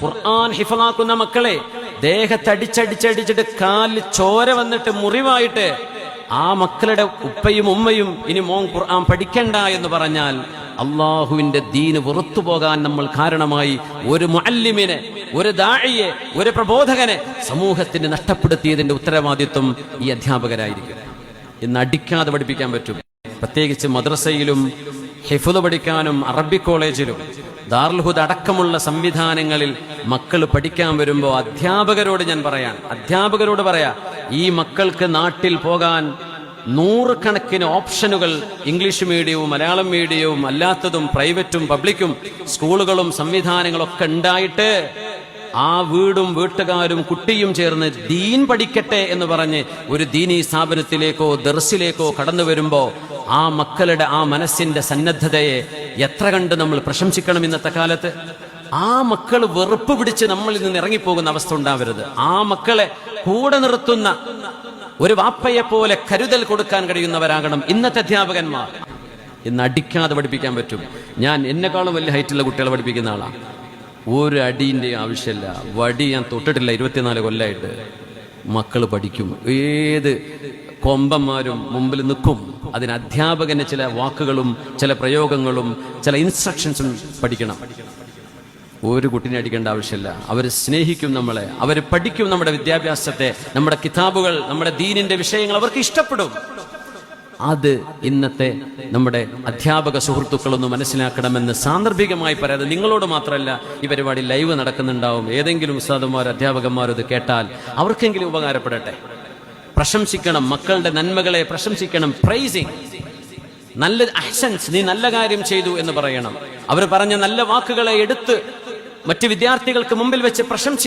ഖുർആൻ ഹിഫളാക്കുന്ന മക്കളെ ദേഹത്തടിച്ചടിച്ചടിച്ചിട്ട് കാലിൽ ചോര വന്നിട്ട് മുറിവായിട്ട് ആ മക്കളുടെ ഉപ്പയും ഉമ്മയും ഇനി മോൻ ഖുർആൻ പഠിക്കണ്ട എന്ന് പറഞ്ഞാൽ അള്ളാഹുവിന്റെ ദീന് വെറുത്തു പോകാൻ നമ്മൾ കാരണമായി ഒരു മുഅല്ലിമിനെ, ഒരു ദാഇയെ, ഒരു പ്രബോധകനെ സമൂഹത്തിന് നഷ്ടപ്പെടുത്തിയതിന്റെ ഉത്തരവാദിത്വം ഈ അധ്യാപകരായിരിക്കും. ഇന്ന് അടിക്കാതെ പഠിപ്പിക്കാൻ പറ്റും. പ്രത്യേകിച്ച് മദ്രസയിലും ഹിഫ്ള് പഠിക്കാനും അറബി കോളേജിലും ദാറുൽ ഹുദ അടക്കമുള്ള സംവിധാനങ്ങളിൽ മക്കൾ പഠിക്കാൻ വരുമ്പോൾ അധ്യാപകരോട് പറയാ ഈ മക്കൾക്ക് നാട്ടിൽ പോകാൻ നൂറുകണക്കിന് ഓപ്ഷനുകൾ ഇംഗ്ലീഷ് മീഡിയവും മലയാളം മീഡിയവും അല്ലാത്തതും പ്രൈവറ്റും പബ്ലിക്കും സ്കൂളുകളും സംവിധാനങ്ങളൊക്കെ ഉണ്ടായിട്ട് ആ വീടും വീട്ടുകാരും കുട്ടിയും ചേർന്ന് ദീൻ പഠിക്കട്ടെ എന്ന് പറഞ്ഞ് ഒരു ദീനീ സ്ഥാപനത്തിലേക്കോ ദർസിലേക്കോ കടന്നു വരുമ്പോ ആ മക്കളുടെ ആ മനസ്സിന്റെ സന്നദ്ധതയെ എത്ര കണ്ട് നമ്മൾ പ്രശംസിക്കണം. ഇന്നത്തെ കാലത്ത് ആ മക്കൾ വെറുപ്പ് പിടിച്ച് നമ്മളിൽ നിന്ന് ഇറങ്ങിപ്പോകുന്ന അവസ്ഥ ഉണ്ടാവരുത്. ആ മക്കളെ കൂടെ നിർത്തുന്ന ഒരു വാപ്പയെ പോലെ കരുതൽ കൊടുക്കാൻ കഴിയുന്നവരാകണം ഇന്നത്തെ അധ്യാപകന്മാർ. ഇന്ന് അടിക്കാതെ പഠിപ്പിക്കാൻ പറ്റും. ഞാൻ എന്നെക്കാളും വലിയ ഹൈറ്റുള്ള കുട്ടികളെ പഠിപ്പിക്കുന്ന ആളാണ്. ഒരു അടീൻ്റെ ആവശ്യമില്ല. വടി ഞാൻ തൊട്ടിട്ടില്ല 24 കൊല്ലമായിട്ട്. മക്കൾ പഠിക്കും. ഏത് കൊമ്പന്മാരും മുമ്പിൽ നിൽക്കും. അതിന് അധ്യാപകന് ചില വാക്കുകളും ചില പ്രയോഗങ്ങളും ചില ഇൻസ്ട്രക്ഷൻസും പഠിക്കണം. ഒരു കുട്ടിനെ അടിക്കേണ്ട ആവശ്യമില്ല. അവർ സ്നേഹിക്കും നമ്മളെ, അവർ പഠിക്കും നമ്മുടെ വിദ്യാഭ്യാസത്തെ, നമ്മുടെ കിതാബുകൾ, നമ്മുടെ ദീനിന്റെ വിഷയങ്ങൾ അവർക്ക് ഇഷ്ടപ്പെടും. അത് ഇന്നത്തെ നമ്മുടെ അധ്യാപക സുഹൃത്തുക്കളൊന്ന് മനസ്സിലാക്കണമെന്ന് സാന്ദർഭികമായി പറയാതെ നിങ്ങളോട് മാത്രമല്ല, ഈ പരിപാടി ലൈവ് നടക്കുന്നുണ്ടാവും. ഏതെങ്കിലും ഉസ്താദുമാരോ അധ്യാപകന്മാരോ ഇത് കേട്ടാൽ അവർക്കെങ്കിലും ഉപകാരപ്പെടട്ടെ. പ്രശംസിക്കണം, മക്കളുടെ നന്മകളെ പ്രശംസിക്കണം. പ്രൈസിങ്, നല്ല അഹ്സൻസ്, നീ നല്ല കാര്യം ചെയ്തു എന്ന് പറയണം. അവർ പറഞ്ഞ നല്ല വാക്കുകളെ എടുത്ത് മറ്റ് വിദ്യാർത്ഥികൾക്ക് മുമ്പിൽ വെച്ച് പ്രശംസിക്കണം.